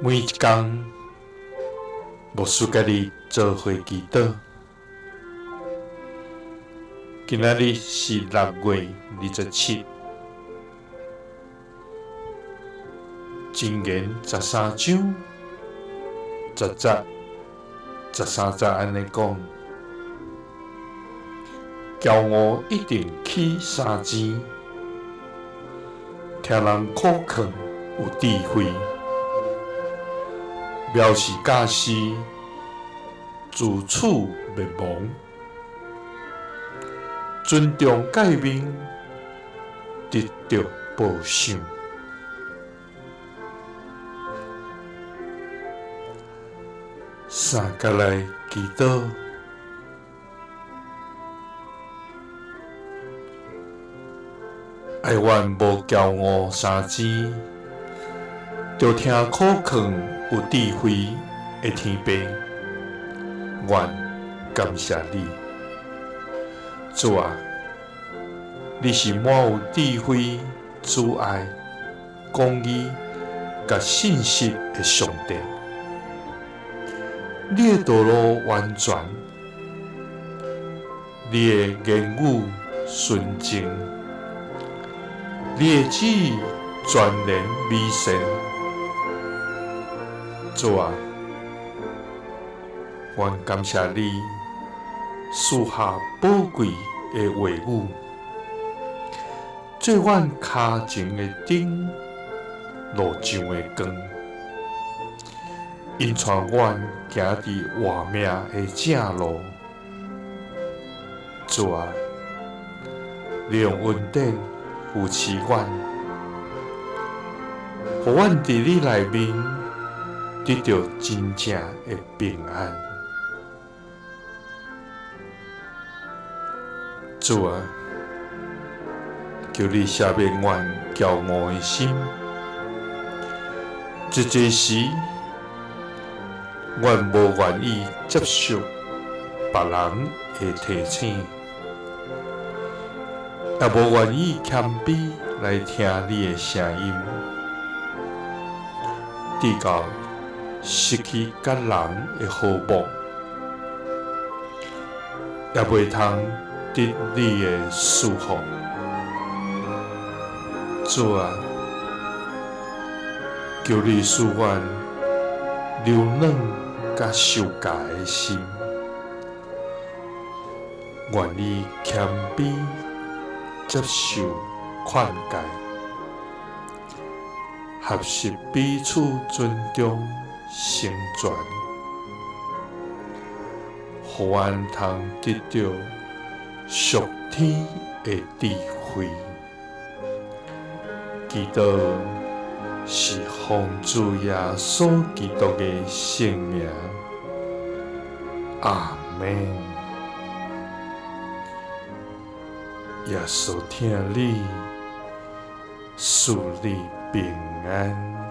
每一天，牧师甲你做伙祈祷。今仔日是6月27，箴言13章10节、13节安尼讲：骄傲一定起3钱，听人口劝有智慧。藐视教师，自取灭亡；尊重诫命，得到报赏。三甲来祈祷，爱愿无骄傲3钱，就听口劝有智慧的天父，愿感谢你，主啊！你是满有智慧、慈爱、公义、甲信实的上帝。你的道路完全，你的言语纯正，你的旨意全然美善。主啊，愿感谢你赐下宝贵的话语，做阮脚前的灯，路上的光，引带阮行伫活命的正路。主啊，你用恩典扶持阮，互阮伫你内面得到真正的平安。主啊，求你赦免阮骄傲的心，一时阮无愿意接受别人的提醒，也无愿意谦卑来听你的声音，直到失去甲人的和睦，也袂通得你的赐福。主啊，求你使阮柔软甲受教的心，愿意谦卑接受劝诫，合适彼此尊重成全，互阮通得到属天的智慧。祈祷是奉主耶稣基督的圣名，阿们。耶稣听你，赐你平安。